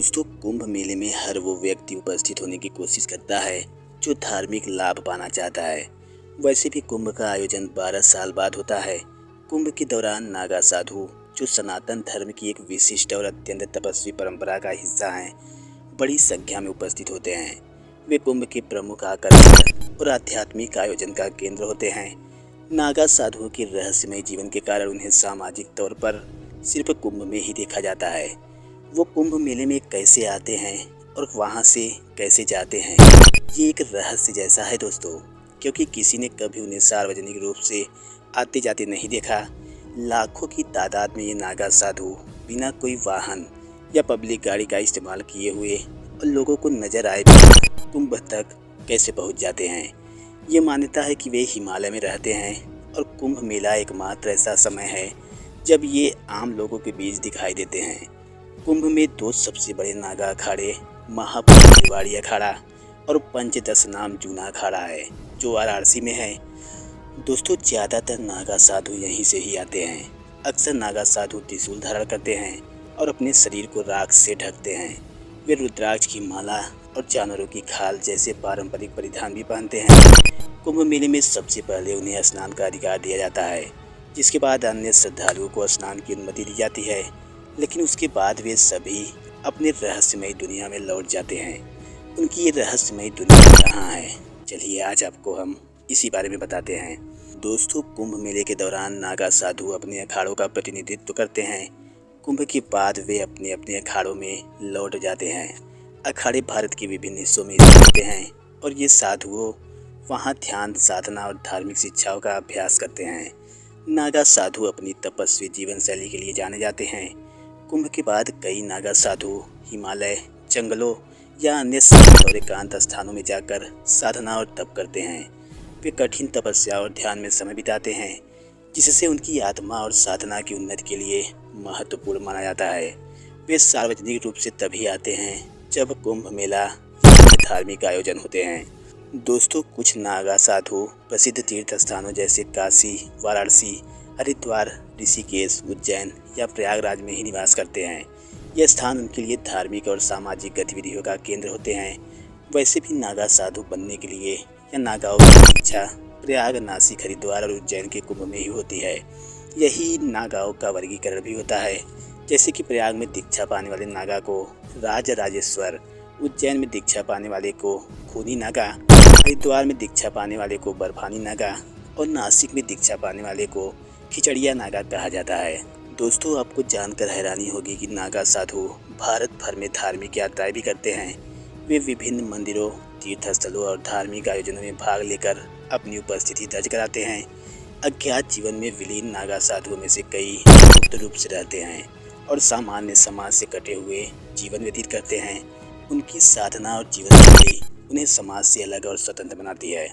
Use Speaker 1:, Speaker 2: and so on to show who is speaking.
Speaker 1: दोस्तों, कुंभ मेले में हर वो व्यक्ति उपस्थित होने की कोशिश करता है जो धार्मिक लाभ पाना चाहता है। वैसे भी कुंभ का आयोजन 12 साल बाद होता है। कुंभ के दौरान नागा साधु, जो सनातन धर्म की एक विशिष्ट और अत्यंत तपस्वी परंपरा का हिस्सा हैं, बड़ी संख्या में उपस्थित होते हैं। वे कुंभ के प्रमुख आकर्षण और आध्यात्मिक आयोजन का केंद्र होते हैं। नागा साधुओं के रहस्यमय जीवन के कारण उन्हें सामाजिक तौर पर सिर्फ कुंभ में ही देखा जाता है। वो कुंभ मेले में कैसे आते हैं और वहाँ से कैसे जाते हैं, ये एक रहस्य जैसा है दोस्तों, क्योंकि किसी ने कभी उन्हें सार्वजनिक रूप से आते जाते नहीं देखा। लाखों की तादाद में ये नागा साधु बिना कोई वाहन या पब्लिक गाड़ी का इस्तेमाल किए हुए और लोगों को नजर आए बिना कुंभ तक कैसे पहुंच जाते हैं। ये मान्यता है कि वे हिमालय में रहते हैं और कुंभ मेला एकमात्र ऐसा समय है जब ये आम लोगों के बीच दिखाई देते हैं। कुंभ में दो सबसे बड़े नागा अखाड़े महापरिवाड़ी अखाड़ा और पंचदश नाम जूना अखाड़ा है, जो वाराणसी में है। दोस्तों, ज़्यादातर नागा साधु यहीं से ही आते हैं। अक्सर नागा साधु त्रिशूल धारण करते हैं और अपने शरीर को राख से ढकते हैं। वे रुद्राक्ष की माला और जानवरों की खाल जैसे पारंपरिक परिधान भी पहनते हैं। कुंभ मेले में सबसे पहले उन्हें स्नान का अधिकार दिया जाता है, जिसके बाद अन्य श्रद्धालुओं को स्नान की अनुमति दी जाती है। लेकिन उसके बाद वे सभी अपने रहस्यमय दुनिया में लौट जाते हैं। उनकी ये रहस्यमय दुनिया कहाँ है, चलिए आज आपको हम इसी बारे में बताते हैं। दोस्तों, कुंभ मेले के दौरान नागा साधु अपने अखाड़ों का प्रतिनिधित्व करते हैं। कुंभ के बाद वे अपने अपने अखाड़ों में लौट जाते हैं। अखाड़े भारत के विभिन्न हिस्सों में स्थित होते हैं और ये साधुओं वहाँ ध्यान, साधना और धार्मिक शिक्षाओं का अभ्यास करते हैं। नागा साधु अपनी तपस्वी जीवन शैली के लिए जाने जाते हैं। कुंभ के बाद कई नागा साधु हिमालय, जंगलों या अन्य शांत और एकांत स्थानों में जाकर साधना और तप करते हैं। वे कठिन तपस्या और ध्यान में समय बिताते हैं, जिससे उनकी आत्मा और साधना की उन्नति के लिए महत्वपूर्ण माना जाता है। वे सार्वजनिक रूप से तभी आते हैं जब कुंभ मेला या धार्मिक आयोजन होते हैं। दोस्तों, कुछ नागा साधु प्रसिद्ध तीर्थ स्थानों जैसे काशी, वाराणसी, हरिद्वार, ऋषिकेश, उज्जैन या प्रयागराज में ही निवास करते हैं। यह स्थान उनके लिए धार्मिक और सामाजिक गतिविधियों का केंद्र होते हैं। वैसे भी नागा साधु बनने के लिए या नागाओं की दीक्षा प्रयाग, नासिक, हरिद्वार और उज्जैन के कुंभ में ही होती है। यही नागाओं का वर्गीकरण भी होता है, जैसे कि प्रयाग में दीक्षा पाने वाले नागा को राज राजेश्वर, उज्जैन में दीक्षा पाने वाले को खूनी नागा, हरिद्वार में दीक्षा पाने वाले को बर्फानी नागा और नासिक में दीक्षा पाने वाले को खिचड़िया नागा कहा जाता है। दोस्तों, आपको जानकर हैरानी होगी कि नागा साधु भारत भर में धार्मिक यात्राएं भी करते हैं। वे विभिन्न मंदिरों, तीर्थ स्थलों और धार्मिक आयोजनों में भाग लेकर अपनी उपस्थिति दर्ज कराते हैं। अज्ञात जीवन में विलीन नागा साधुओं में से कई गुप्त रूप से रहते हैं और सामान्य समाज से कटे हुए जीवन व्यतीत करते हैं। उनकी साधना और जीवन शैली उन्हें समाज से अलग और स्वतंत्र बनाती है।